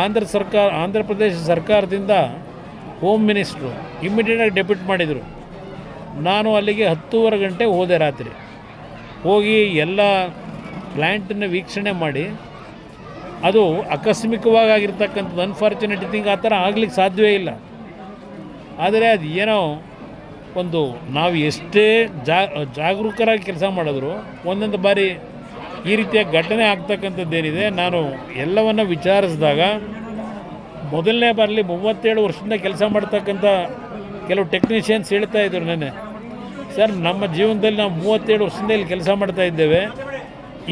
ಆಂಧ್ರ ಪ್ರದೇಶ ಸರ್ಕಾರದಿಂದ home minister ಇಮ್ಮಿಡಿಯೇಟಾಗಿ depute ಮಾಡಿದರು. ನಾನು ಅಲ್ಲಿಗೆ 10:30 ಗಂಟೆ ಹೋದೆ ರಾತ್ರಿ. ಹೋಗಿ ಎಲ್ಲ ಪ್ಲ್ಯಾಂಟನ್ನು ವೀಕ್ಷಣೆ ಮಾಡಿ, ಅದು ಆಕಸ್ಮಿಕವಾಗಿ ಆಗಿರ್ತಕ್ಕಂಥದ್ದು, ಅನ್ಫಾರ್ಚುನೇಟ್ ಥಿಂಗ್. ಆ ಥರ ಆಗ್ಲಿಕ್ಕೆ ಸಾಧ್ಯವೇ ಇಲ್ಲ. ಆದರೆ ಅದು ಏನೋ ಒಂದು, ನಾವು ಎಷ್ಟೇ ಜಾಗರೂಕರಾಗಿ ಕೆಲಸ ಮಾಡಿದ್ರು ಒಂದೊಂದು ಬಾರಿ ಈ ರೀತಿಯ ಘಟನೆ ಆಗ್ತಕ್ಕಂಥದ್ದೇನಿದೆ. ನಾನು ಎಲ್ಲವನ್ನು ವಿಚಾರಿಸಿದಾಗ, ಮೊದಲನೇ ಬಾರಲ್ಲಿ 37 ವರ್ಷದಿಂದ ಕೆಲಸ ಮಾಡ್ತಕ್ಕಂಥ ಕೆಲವು ಟೆಕ್ನಿಷಿಯನ್ಸ್ ಹೇಳ್ತಾ ಇದ್ರು ನೆನ್ನೆ, ಸರ್ ನಮ್ಮ ಜೀವನದಲ್ಲಿ ನಾವು 37 ವರ್ಷದಿಂದ ಇಲ್ಲಿ ಕೆಲಸ ಮಾಡ್ತಾ ಇದ್ದೇವೆ,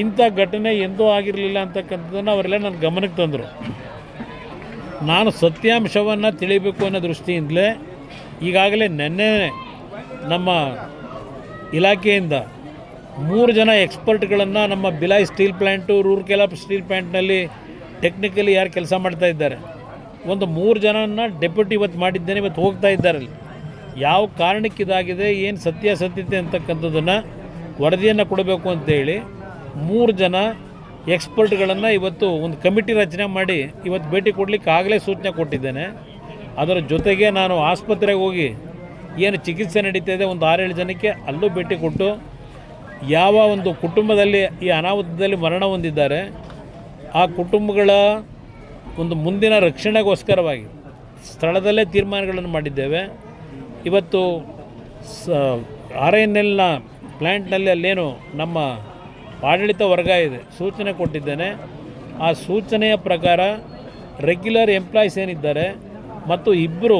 ಇಂಥ ಘಟನೆ ಎಂದೂ ಆಗಿರಲಿಲ್ಲ ಅಂತಕ್ಕಂಥದ್ದನ್ನು ಅವರೆಲ್ಲ ನನ್ನ ಗಮನಕ್ಕೆ ತಂದರು. ನಾನು ಸತ್ಯಾಂಶವನ್ನು ತಿಳಿಬೇಕು ಅನ್ನೋ ದೃಷ್ಟಿಯಿಂದಲೇ ಈಗಾಗಲೇ ನೆನ್ನೆ ನಮ್ಮ ಇಲಾಖೆಯಿಂದ 3 ಜನ ಎಕ್ಸ್ಪರ್ಟ್ಗಳನ್ನು ನಮ್ಮ Bhilai steel plant, Rourkela steel ಪ್ಲ್ಯಾಂಟ್ನಲ್ಲಿ ಟೆಕ್ನಿಕಲಿ ಯಾರು ಕೆಲಸ ಮಾಡ್ತಾ ಇದ್ದಾರೆ, ಒಂದು 3 ಜನನ ಡೆಪ್ಯೂಟಿ ಇವತ್ತು ಮಾಡಿದ್ದೇನೆ. ಇವತ್ತು ಹೋಗ್ತಾ ಇದ್ದಾರೆ ಅಲ್ಲಿ ಯಾವ ಕಾರಣಕ್ಕೆ ಇದಾಗಿದೆ, ಏನು ಸತ್ಯಾಸತ್ಯತೆ ಅಂತಕ್ಕಂಥದ್ದನ್ನು ವರದಿಯನ್ನು ಕೊಡಬೇಕು ಅಂತೇಳಿ 3 ಜನ ಎಕ್ಸ್ಪರ್ಟ್ಗಳನ್ನು ಇವತ್ತು ಒಂದು ಕಮಿಟಿ ರಚನೆ ಮಾಡಿ ಇವತ್ತು ಭೇಟಿ ಕೊಡಲಿಕ್ಕೆ ಆಗಲೇ ಸೂಚನೆ ಕೊಟ್ಟಿದ್ದೇನೆ. ಅದರ ಜೊತೆಗೆ ನಾನು ಆಸ್ಪತ್ರೆಗೆ ಹೋಗಿ ಏನು ಚಿಕಿತ್ಸೆ ನಡೀತಾ ಇದೆ ಒಂದು 6-7 ಜನಕ್ಕೆ ಅಲ್ಲೂ ಭೇಟಿ ಕೊಟ್ಟು, ಯಾವ ಒಂದು ಕುಟುಂಬದಲ್ಲಿ ಈ ಅನಾಹುತದಲ್ಲಿ ಮರಣ ಹೊಂದಿದ್ದಾರೆ ಆ ಕುಟುಂಬಗಳ ಒಂದು ಮುಂದಿನ ರಕ್ಷಣೆಗೋಸ್ಕರವಾಗಿ ಸ್ಥಳದಲ್ಲೇ ತೀರ್ಮಾನಗಳನ್ನು ಮಾಡಿದ್ದೇವೆ. ಇವತ್ತು RINLನ ಪ್ಲ್ಯಾಂಟ್ನಲ್ಲಿ ಅಲ್ಲೇನು ನಮ್ಮ ಆಡಳಿತ ವರ್ಗ ಇದೆ, ಸೂಚನೆ ಕೊಟ್ಟಿದ್ದೇನೆ. ಆ ಸೂಚನೆಯ ಪ್ರಕಾರ ರೆಗ್ಯುಲರ್ ಎಂಪ್ಲಾಯೀಸ್ ಏನಿದ್ದಾರೆ ಮತ್ತು 2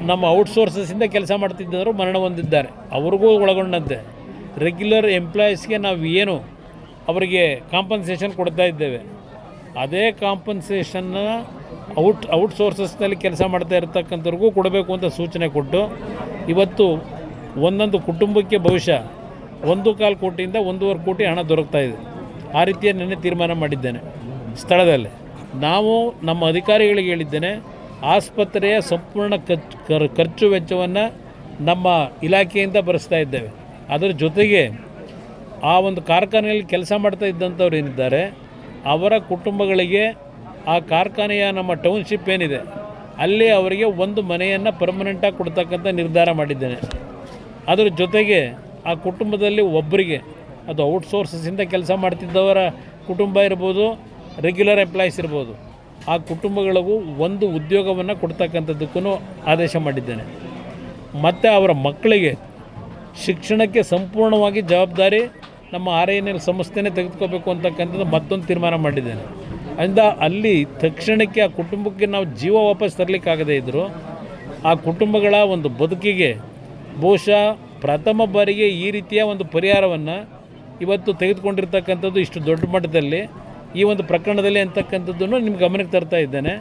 ನಮ್ಮ ಔಟ್ಸೋರ್ಸಸ್ಸಿಂದ ಕೆಲಸ ಮಾಡ್ತಿದ್ದವರು ಮರಣ ಹೊಂದಿದ್ದಾರೆ, ಅವ್ರಿಗೂ ಒಳಗೊಂಡಂತೆ ರೆಗ್ಯುಲರ್ ಎಂಪ್ಲಾಯೀಸ್ಗೆ ನಾವು ಏನು ಅವರಿಗೆ ಕಾಂಪನ್ಸೇಷನ್ ಕೊಡ್ತಾ ಇದ್ದೇವೆ, ಅದೇ ಕಾಂಪನ್ಸೇಷನ್ನ ಔಟ್ಸೋರ್ಸಸ್ನಲ್ಲಿ ಕೆಲಸ ಮಾಡ್ತಾ ಇರ್ತಕ್ಕಂಥವ್ರಿಗೂ ಕೊಡಬೇಕು ಅಂತ ಸೂಚನೆ ಕೊಟ್ಟು, ಇವತ್ತು ಒಂದೊಂದು ಕುಟುಂಬಕ್ಕೆ ಬಹುಶಃ 1.25 ಕೋಟಿಯಿಂದ 1.5 ಕೋಟಿ ಹಣ ದೊರಕ್ತಾ ಇದೆ. ಆ ರೀತಿಯ ನಿನ್ನೆ ತೀರ್ಮಾನ ಮಾಡಿದ್ದೇನೆ ಸ್ಥಳದಲ್ಲೇ. ನಾವು ನಮ್ಮ ಅಧಿಕಾರಿಗಳಿಗೆ ಹೇಳಿದ್ದೇನೆ, ಆಸ್ಪತ್ರೆಯ ಸಂಪೂರ್ಣ ಖರ್ಚು ವೆಚ್ಚವನ್ನು ನಮ್ಮ ಇಲಾಖೆಯಿಂದ ಭರಿಸ್ತಾ ಇದ್ದೇವೆ. ಅದರ ಜೊತೆಗೆ ಆ ಒಂದು ಕಾರ್ಖಾನೆಯಲ್ಲಿ ಕೆಲಸ ಮಾಡ್ತಾ ಇದ್ದಂಥವ್ರು ಏನಿದ್ದಾರೆ ಅವರ ಕುಟುಂಬಗಳಿಗೆ ಆ ಕಾರ್ಖಾನೆಯ ನಮ್ಮ ಟೌನ್ಶಿಪ್ ಏನಿದೆ ಅಲ್ಲಿ ಅವರಿಗೆ ಒಂದು ಮನೆಯನ್ನು ಪರ್ಮನೆಂಟಾಗಿ ಕೊಡ್ತಕ್ಕಂಥ ನಿರ್ಧಾರ ಮಾಡಿದ್ದೇನೆ. ಅದರ ಜೊತೆಗೆ ಆ ಕುಟುಂಬದಲ್ಲಿ ಒಬ್ಬರಿಗೆ, ಅದು ಔಟ್ಸೋರ್ಸಸ್ಸಿಂದ ಕೆಲಸ ಮಾಡ್ತಿದ್ದವರ ಕುಟುಂಬ ಇರ್ಬೋದು, ರೆಗ್ಯುಲರ್ ಎಂಪ್ಲಾಯೀಸ್ ಇರ್ಬೋದು, ಆ ಕುಟುಂಬಗಳಿಗೂ ಒಂದು ಉದ್ಯೋಗವನ್ನು ಕೊಡ್ತಕ್ಕಂಥದ್ದಕ್ಕೂ ಆದೇಶ ಮಾಡಿದ್ದೇನೆ. ಮತ್ತು ಅವರ ಮಕ್ಕಳಿಗೆ ಶಿಕ್ಷಣಕ್ಕೆ ಸಂಪೂರ್ಣವಾಗಿ ಜವಾಬ್ದಾರಿ ನಮ್ಮ RINL ಸಂಸ್ಥೆನೇ ತೆಗೆದುಕೋಬೇಕು ಅಂತಕ್ಕಂಥದ್ದು ಮತ್ತೊಂದು ತೀರ್ಮಾನ ಮಾಡಿದ್ದೇನೆ. ಅದರಿಂದ ಅಲ್ಲಿ ತಕ್ಷಣಕ್ಕೆ ಆ ಕುಟುಂಬಕ್ಕೆ ನಾವು ಜೀವ ವಾಪಸ್ ತರಲಿಕ್ಕಾಗದೇ ಇದ್ದರೂ ಆ ಕುಟುಂಬಗಳ ಒಂದು ಬದುಕಿಗೆ ಬಹುಶಃ ಪ್ರಥಮ ಬಾರಿಗೆ ಈ ರೀತಿಯ ಒಂದು ಪರಿಹಾರವನ್ನು ಇವತ್ತು ತೆಗೆದುಕೊಂಡಿರ್ತಕ್ಕಂಥದ್ದು ಇಷ್ಟು ದೊಡ್ಡ ಮಟ್ಟದಲ್ಲಿ ಈ ಒಂದು ಪ್ರಕರಣದಲ್ಲಿ ಅಂತಕ್ಕಂಥದ್ದನ್ನು ನಿಮ್ಮ ಗಮನಕ್ಕೆ ತರ್ತಾ ಇದ್ದೇನೆ.